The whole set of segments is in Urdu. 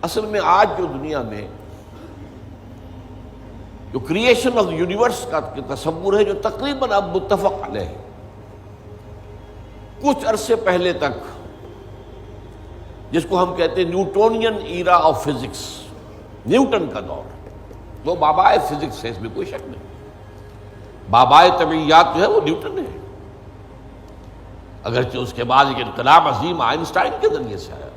اصل میں آج جو دنیا میں جو کریشن آف یونیورس کا تصور ہے جو تقریباً اب متفق علیہ ہے، کچھ عرصے پہلے تک جس کو ہم کہتے ہیں Newtonian era of physics, Newton کا دور، وہ بابائے فزکس ہے، اس میں کوئی شک نہیں۔ بابائے طبیعیات جو ہے وہ نیوٹن ہے، اگرچہ اس کے بعد ایک انقلاب عظیم آئنسٹائن کے ذریعے سے آیا۔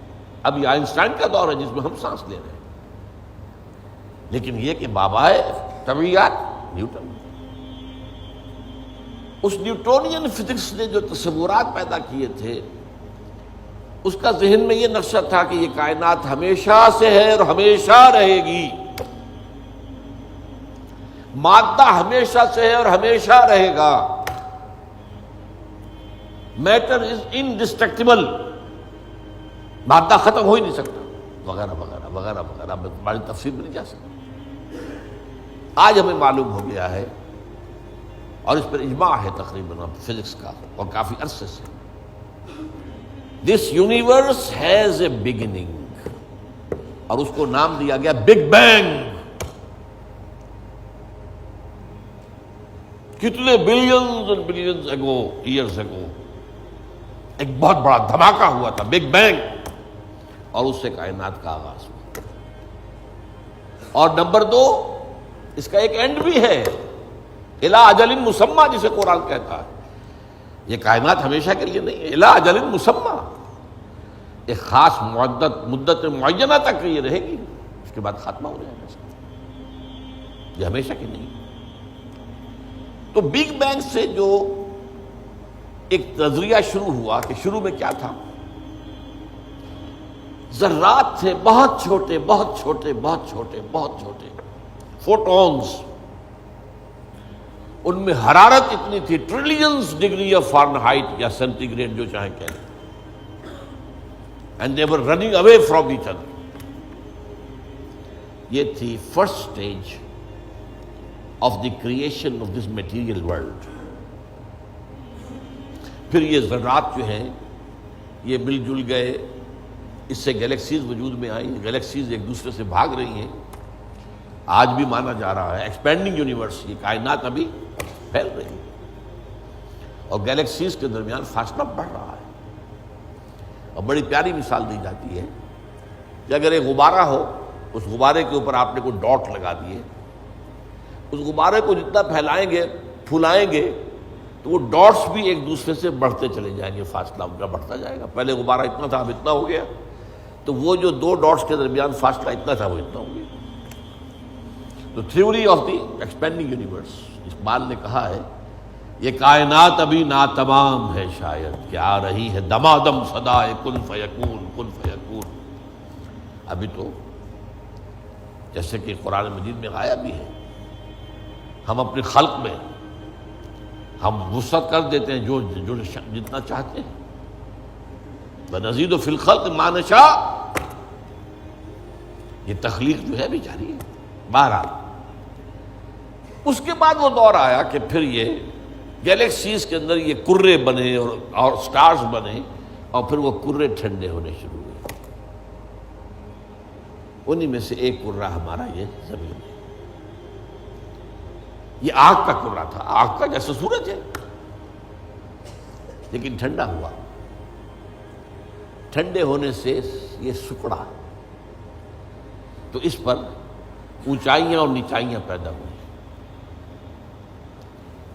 اب یہ آئنسٹائن کا دور ہے جس میں ہم سانس لے رہے ہیں، لیکن یہ کہ بابائے طبیعیات نیوٹن۔ اس نیوٹونین فزکس نے جو تصورات پیدا کیے تھے، اس کا ذہن میں یہ نقشہ تھا کہ یہ کائنات ہمیشہ سے ہے اور ہمیشہ رہے گی، مادہ ہمیشہ سے ہے اور ہمیشہ رہے گا، میٹر از انڈسٹرکٹیبل، مادہ ختم ہو ہی نہیں سکتا، وغیرہ وغیرہ وغیرہ وغیرہ، بڑی تفصیل میں نہیں جا سکتا۔ آج ہمیں معلوم ہو گیا ہے، اور اس پر اجماع ہے تقریباً فزکس کا، اور کافی عرصے سے، this universe has a beginning, اور اس کو نام دیا گیا بگ بینگ۔ کتنے بلینز اینڈ بلینز اگو، ایئرز اگو، ایک بہت بڑا دھماکہ ہوا تھا، بگ بینگ، اور اس سے کائنات کا آغاز ہوا۔ اور نمبر 2، اس کا ایک اینڈ بھی ہے، الی اجل مسمى، جسے قرآن کہتا ہے۔ یہ کائنات ہمیشہ کے لیے نہیں ہے، الی اجل مسمى، ایک خاص مدت معینہ تک یہ رہے گی، اس کے بعد خاتمہ ہو جائے گا اس کا، یہ ہمیشہ کی نہیں۔ تو بگ بینگ سے جو ایک نظریہ شروع ہوا کہ شروع میں کیا تھا، ذرات تھے، بہت چھوٹے بہت چھوٹے بہت چھوٹے بہت چھوٹے، فوٹونز، ان میں حرارت اتنی تھی، ٹریلینز ڈگری آف فارنہائٹ یا سینٹی گریڈ جو چاہیں کہہ لیں، and they were running away from each other. یہ تھی first stage of the creation of this material world. پھر یہ ذرات جو ہیں یہ مل جل گئے، اس سے گیلیکسیز وجود میں آئی، گیلیکسیز ایک دوسرے سے بھاگ رہی ہیں، آج بھی مانا جا رہا ہے ایکسپینڈنگ یونیورس، یہ کائنات ابھی پھیل رہی ہے، اور گیلیکسیز کے درمیان فاصلہ بڑھ رہا ہے۔ اور بڑی پیاری مثال دی جاتی ہے کہ اگر ایک غبارہ ہو، اس غبارے کے اوپر آپ نے کوئی ڈاٹ لگا دیے، اس غبارے کو جتنا پھیلائیں گے پھولائیں گے تو وہ ڈاٹس بھی ایک دوسرے سے بڑھتے چلے جائیں گے، فاصلہ ان کا بڑھتا جائے گا۔ پہلے غبارہ اتنا تھا، اب اتنا ہو گیا، تو وہ جو دو ڈاٹس کے درمیان فاصلہ اتنا تھا وہ اتنا ہو گیا۔ تو theory of the expanding universe, Iqbal نے کہا ہے یہ کائنات ابھی ناتمام ہے شاید، کہ آ رہی ہے دمادم صدائے کن فیکون کن فیکون۔ ابھی تو جیسے کہ قرآن مجید میں آیا بھی ہے، ہم اپنے خلق میں ہم وسعت کر دیتے ہیں جو جتنا چاہتے ہیں، وَنَزِيدُ فِي الْخَلْقِ مَا نَشَاءُ، یہ تخلیق جو ہے بھی جاری ہے۔ بہرحال اس کے بعد وہ دور آیا کہ پھر یہ گیلیکسیز کے اندر یہ کرے بنے اور سٹارز بنے، اور پھر وہ کرے ٹھنڈے ہونے شروع ہوئے۔ انہی میں سے ایک کرہ ہمارا یہ زمین ہے۔ یہ آگ کا کرہ تھا، آگ کا جیسے سورج ہے، لیکن ٹھنڈا ہوا، ٹھنڈے ہونے سے یہ سکڑا، تو اس پر اونچائیاں اور نیچائیاں پیدا ہوئی۔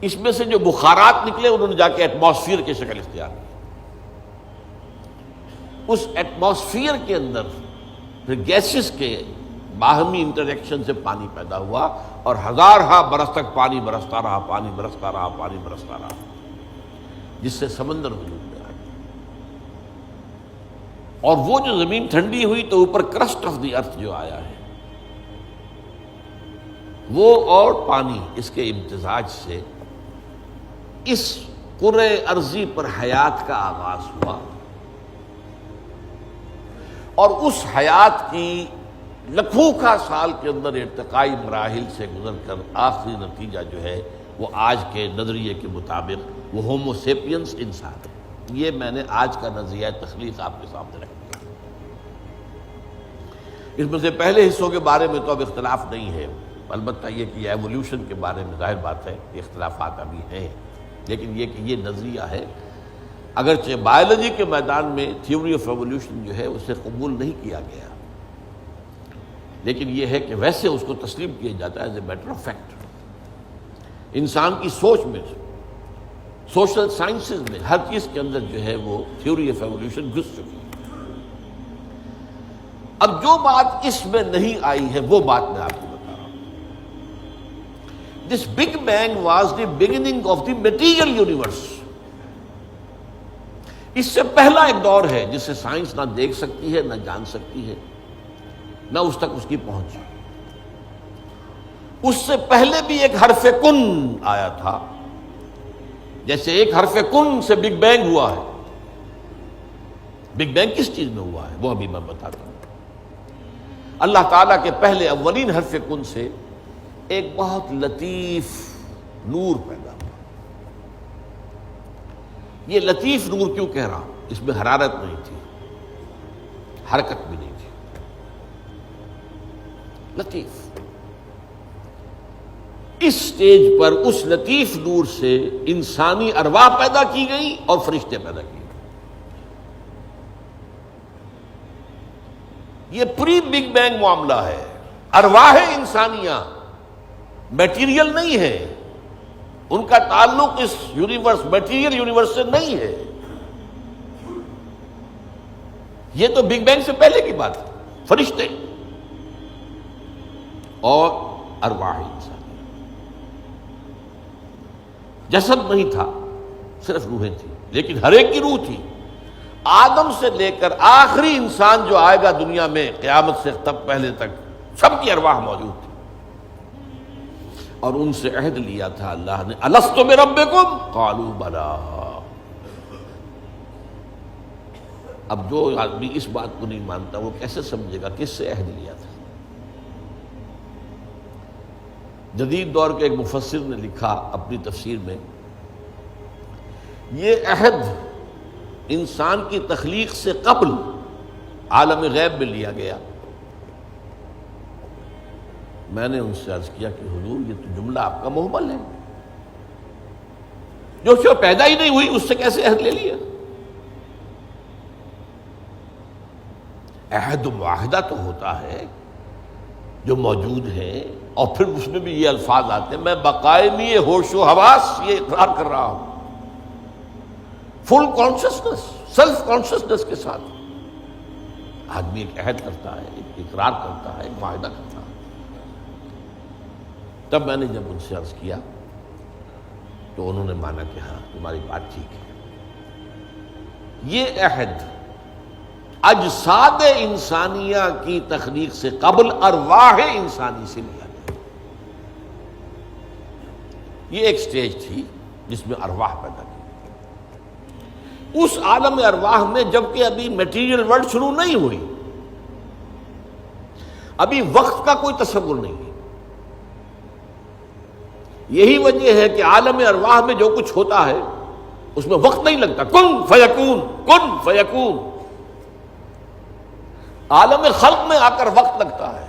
اس میں سے جو بخارات نکلے انہوں نے جا کے ایٹماسفیئر کی شکل اختیار کی۔ اس ایٹماسفیئر کے اندر پھر گیسز کے باہمی انٹریکشن سے پانی پیدا ہوا، اور ہزارہا برس تک پانی برستا رہا، پانی برستا رہا، پانی برستا رہا، جس سے سمندر وجود میں آیا۔ اور وہ جو زمین ٹھنڈی ہوئی تو اوپر کرسٹ آف دی ارتھ جو آیا ہے، وہ اور پانی، اس کے امتزاج سے اس کرۂ ارضی پر حیات کا آغاز ہوا، اور اس حیات کی لکھوں کا سال کے اندر ارتقائی مراحل سے گزر کر آخری نتیجہ جو ہے وہ آج کے نظریے کے مطابق وہ ہومو سیپینس انسان ہے۔ یہ میں نے آج کا نظریہ تخلیق آپ کے سامنے رکھ دیا۔ اس میں سے پہلے حصوں کے بارے میں تو اب اختلاف نہیں ہے، البتہ یہ کہ ایولیوشن کے بارے میں ظاہر بات ہے کہ اختلافات ابھی ہیں، لیکن یہ کہ یہ نظریہ ہے، اگرچہ بایولوجی کے میدان میں تھیوری آف ایولیوشن جو ہے اسے قبول نہیں کیا گیا، لیکن یہ ہے کہ ویسے اس کو تسلیم کیا جاتا ہے as a matter of fact. انسان کی سوچ میں، سوشل سائنسز میں، ہر چیز کے اندر جو ہے وہ تھیوری آف ایولیوشن گھس چکی ہے۔ اب جو بات اس میں نہیں آئی ہے وہ بات میں آپ کو بتا رہا ہوں۔ This big bang was the beginning of the material universe. اس سے پہلا ایک دور ہے جسے سائنس نہ دیکھ سکتی ہے، نہ جان سکتی ہے، نہ اس تک اس کی پہنچ۔ اس سے پہلے بھی ایک حرف کن آیا تھا، جیسے ایک حرف کن سے بگ بینگ ہوا ہے۔ بگ بینگ کس چیز میں ہوا ہے وہ ابھی میں بتاتا ہوں۔ اللہ تعالیٰ کے پہلے اولین حرف کن سے ایک بہت لطیف نور پیدا ہوا۔ یہ لطیف نور کیوں کہہ رہا ہوں؟ اس میں حرارت نہیں تھی، حرکت بھی نہیں تھی، لطیف۔ اس سٹیج پر اس لطیف نور سے انسانی ارواح پیدا کی گئی اور فرشتے پیدا کیے۔ یہ پری بگ بینگ معاملہ ہے۔ ارواح انسانیہ میٹیریل نہیں ہے، ان کا تعلق اس یونیورس، میٹیریل یونیورس سے نہیں ہے۔ یہ تو بگ بینگ سے پہلے کی بات ہے، فرشتے اور ارواح انسانیہ۔ جسد نہیں تھا، صرف روحیں تھیں، لیکن ہر ایک کی روح تھی۔ آدم سے لے کر آخری انسان جو آئے گا دنیا میں قیامت سے تب پہلے تک، سب کی ارواح موجود تھی، اور ان سے عہد لیا تھا اللہ نے، الست بربکم قالوا بلی۔ اب جو آدمی اس بات کو نہیں مانتا وہ کیسے سمجھے گا کس سے عہد لیا تھا؟ جدید دور کے ایک مفسر نے لکھا اپنی تفسیر میں، یہ عہد انسان کی تخلیق سے قبل عالم غیب میں لیا گیا۔ میں نے ان سے عرض کیا کہ حضور یہ تو جملہ آپ کا محمل ہے، جو شے پیدا ہی نہیں ہوئی اس سے کیسے عہد لے لیا؟ عہد و معاہدہ تو ہوتا ہے جو موجود ہے، اور پھر اس میں بھی یہ الفاظ آتے ہیں، میں بقائمی ہوش و حواس یہ اقرار کر رہا ہوں، فل کانشسنس، سیلف کانشسنس کے ساتھ آدمی ایک عہد کرتا ہے، ایک اقرار کرتا ہے، ایک معاہدہ کرتا ہے۔ تب میں نے جب ان سے عرض کیا تو انہوں نے مانا کہ ہاں تمہاری بات ٹھیک ہے، یہ عہد اجساد انسانیہ کی تخلیق سے قبل ارواح انسانی سے لیا گیا۔ یہ ایک سٹیج تھی جس میں ارواح پیدا کی۔ اس عالم ارواح میں جبکہ ابھی میٹیریل ورلڈ شروع نہیں ہوئی، ابھی وقت کا کوئی تصور نہیں ہے۔ یہی وجہ ہے کہ عالم ارواح میں جو کچھ ہوتا ہے اس میں وقت نہیں لگتا، کن فیکون، کن فیکون۔ عالم خلق میں آ کر وقت لگتا ہے۔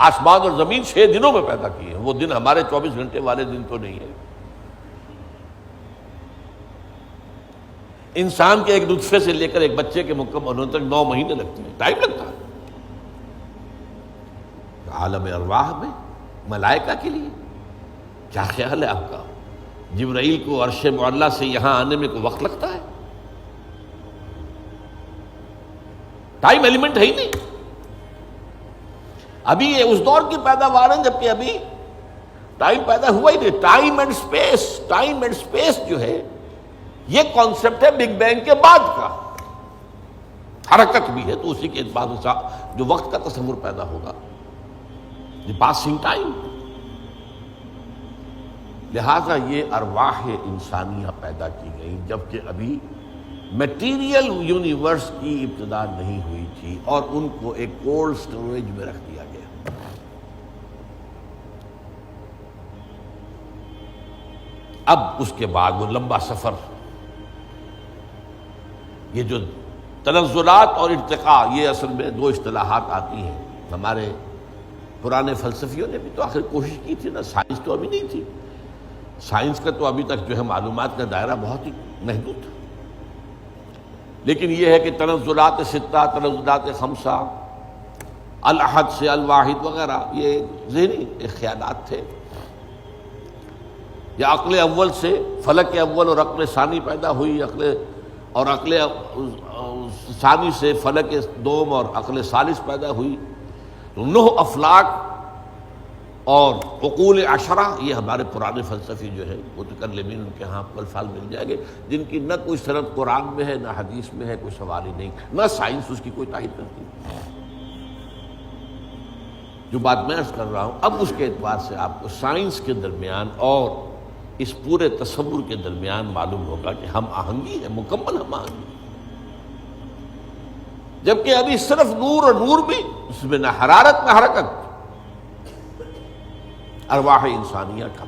آسمان اور زمین 6 دنوں میں پیدا کیے ہیں، وہ دن ہمارے 24 گھنٹے والے دن تو نہیں ہے۔ انسان کے ایک نطفے سے لے کر ایک بچے کے مکمل ہونے تک 9 مہینے لگتے ہیں، ٹائم لگتا ہے۔ عالم ارواح میں ملائکہ کے لیے کیا خیال ہے آپ کا؟ جبرائیل کو عرش معلیٰ سے یہاں آنے میں کوئی وقت لگتا ہے؟ ٹائم ایلیمنٹ ہے ہی نہیں۔ ابھی یہ اس دور کی پیداوار ہے جبکہ ابھی ٹائم پیدا ہوا ہی نہیں۔ ٹائم اینڈ سپیس جو ہے یہ کانسیپٹ ہے بگ بینگ کے بعد کا۔ حرکت بھی ہے تو اسی کے بعد جو وقت کا تصور پیدا ہوگا، دی پاسنگ ٹائم۔ لہذا یہ ارواح انسانیہ پیدا کی گئی جبکہ ابھی میٹیریل یونیورس کی ابتدا نہیں ہوئی تھی، اور ان کو ایک کولڈ سٹوریج میں رکھ دیا گیا۔ اب اس کے بعد وہ لمبا سفر، یہ جو تنزلات اور ارتقاء، یہ اصل میں 2 اصطلاحات آتی ہیں۔ ہمارے پرانے فلسفیوں نے بھی تو آخر کوشش کی تھی نا، سائنس تو ابھی نہیں تھی، سائنس کا تو ابھی تک جو ہے معلومات کا دائرہ بہت ہی محدود تھا، لیکن یہ ہے کہ تنزلات ستہ، تنزلات خمسہ، الاحد سے الواحد وغیرہ، یہ ذہنی خیالات تھے، یا عقل اول سے فلک اول اور عقل ثانی پیدا ہوئی، اور عقل ثانی سے فلک دوم اور عقل ثالث پیدا ہوئی، تو 9 افلاک اور عقول عشرہ، یہ ہمارے پرانے فلسفی جو ہے متکلمین ان کے ہاں الفاظ مل جائیں گے جن کی نہ کوئی سند قرآن میں ہے، نہ حدیث میں ہے، کوئی سوال ہی نہیں، نہ سائنس اس کی کوئی تائید کرتی۔ جو بات میں عرض کر رہا ہوں اب اس کے اعتبار سے آپ کو سائنس کے درمیان اور اس پورے تصور کے درمیان معلوم ہوگا کہ ہم آہنگی ہے، مکمل ہم آہنگی، جبکہ ابھی صرف نور، اور نور بھی اس میں نہ حرارت نہ حرکت، ارواح انسانیہ کا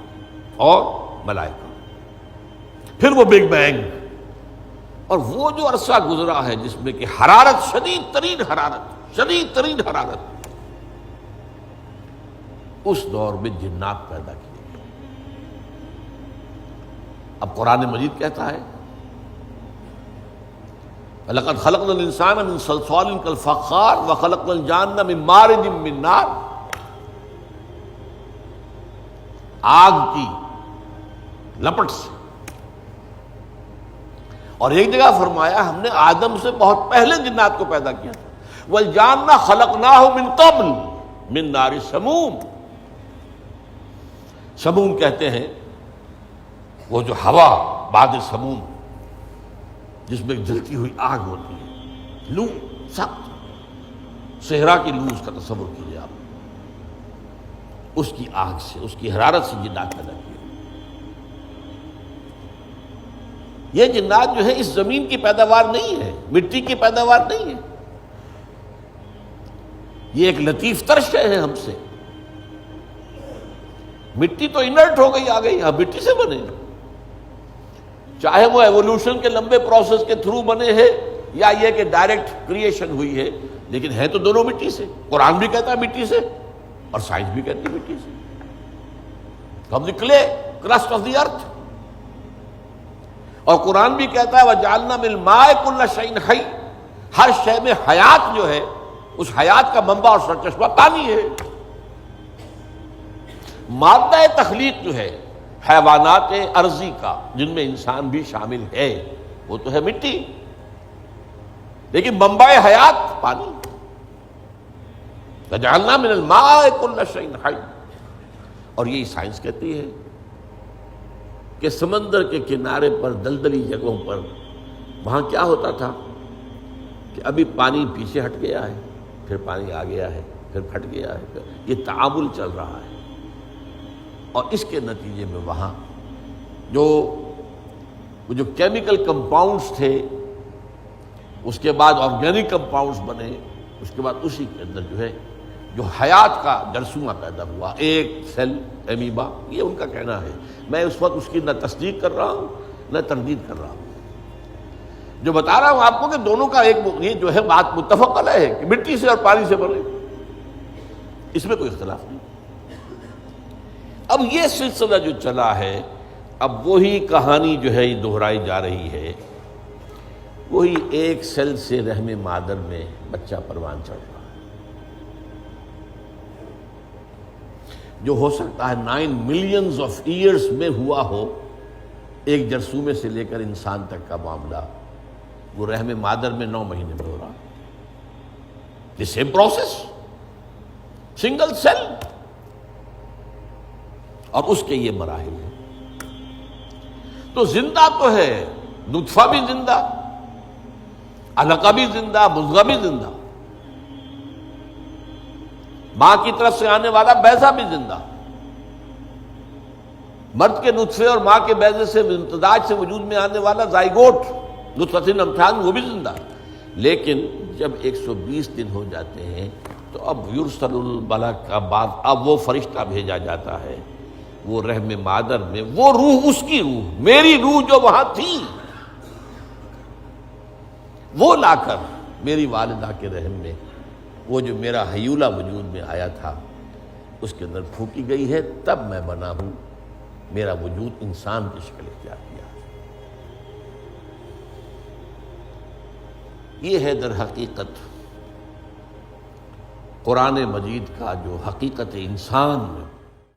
اور ملائکہ، پھر وہ بگ بینگ، اور وہ جو عرصہ گزرا ہے جس میں کہ حرارت، شدید ترین حرارت، اس دور میں جنات پیدا کیے گئے۔ اب قرآن مجید کہتا ہے لَقَدْ خَلَقْنَا الْإِنسَانَ مِنْ صَلْصَالٍ كَالْفَخَّارِ وَخَلَقْنَا الْجَانَّ مِنْ مَارِجٍ مِنْ نَارٍ، آگ کی لپٹ سے، اور ایک جگہ فرمایا ہم نے آدم سے بہت پہلے جنات کو پیدا کیا تھا، وَالْجَانَّ خَلَقْنَاهُ مِنْ قَبْلُ مِنْ نَارِ السَّمُومِ، سموم کہتے ہیں وہ جو ہوا بعد سموم جس میں جلتی ہوئی آگ ہوتی ہے، لو، سخت صحرا کی لو، اس کا تصور کیجیے آپ، اس کی آگ سے، اس کی حرارت سے جنات پیدا کیے۔ یہ جنات جو ہے اس زمین کی پیداوار نہیں ہے، مٹی کی پیداوار نہیں ہے، یہ ایک لطیف تر شے ہے ہم سے۔ مٹی تو انرٹ ہو گئی، آ گئی، ہم مٹی سے بنے، چاہے وہ ایوولوشن کے لمبے پروسیس کے تھرو بنے ہیں یا یہ کہ ڈائریکٹ کریشن ہوئی ہے، لیکن ہے تو دونوں مٹی سے۔ قرآن بھی کہتا ہے مٹی سے، اور سائنس بھی کہتی ہے مٹی سے۔ ہم نکلے کرسٹ آف دی ارتھ، اور قرآن بھی کہتا ہے وَجَعَلْنَا مِنَ الْمَاءِ كُلَّ شَيْءٍ حَيٍّ، ہر شے میں حیات جو ہے، اس حیات کا منبع اور سرچشمہ پانی ہے۔ مادہ تخلیق جو ہے حیوانات ارضی کا، جن میں انسان بھی شامل ہے، وہ تو ہے مٹی، لیکن منبع حیات پانی۔ وَجَعَلْنَا مِنَ الْمَاءِ كُلَّ شَيْءٍ حَيٍّ، اور یہی سائنس کہتی ہے کہ سمندر کے کنارے پر، دلدلی جگہوں پر، وہاں کیا ہوتا تھا کہ ابھی پانی پیچھے ہٹ گیا ہے، پھر پانی آ گیا ہے، پھر پھٹ گیا ہے، یہ تعامل چل رہا ہے، اور اس کے نتیجے میں وہاں جو کیمیکل کمپاؤنڈز تھے، اس کے بعد آرگینک کمپاؤنڈز بنے، اس کے بعد اسی کے اندر جو ہے جو حیات کا جرثومہ پیدا ہوا، ایک سیل ایمیبا، یہ ان کا کہنا ہے۔ میں اس وقت اس کی نہ تصدیق کر رہا ہوں نہ تردید کر رہا ہوں، جو بتا رہا ہوں آپ کو کہ دونوں کا ایک یہ جو ہے بات متفق علیہ ہے کہ مٹی سے اور پانی سے بنے، اس میں کوئی اختلاف نہیں۔ اب یہ سلسلہ جو چلا ہے، اب وہی کہانی جو ہے دہرائی جا رہی ہے، وہی ایک سیل سے رحم مادر میں بچہ پروان چڑھ رہا ہے، جو ہو سکتا ہے 9 ملینز آف ایئرز میں ہوا ہو۔ ایک جرثومے سے لے کر انسان تک کا معاملہ وہ رحم مادر میں 9 مہینے میں ہو رہا، the same process, single cell, اور اس کے یہ مراحل ہیں۔ تو زندہ تو ہے، نطفہ بھی زندہ، علقہ بھی زندہ، مضغہ بھی زندہ، ماں کی طرف سے آنے والا بیضہ بھی زندہ، مرد کے نطفے اور ماں کے بیضے سے امتزاج سے وجود میں آنے والا زائگوٹ، نطفۃ امتحان، وہ بھی زندہ۔ لیکن جب 120 دن ہو جاتے ہیں تو اب یرسل الملک، اب وہ فرشتہ بھیجا جاتا ہے، وہ رحم مادر میں، وہ روح، اس کی روح، میری روح جو وہاں تھی، وہ لا کر میری والدہ کے رحم میں وہ جو میرا حیولہ وجود میں آیا تھا اس کے اندر پھونکی گئی ہے، تب میں بنا ہوں، میرا وجود انسان کی شکل اختیار کیا ہے۔ یہ ہے در حقیقت قرآن مجید کا جو حقیقت انسان میں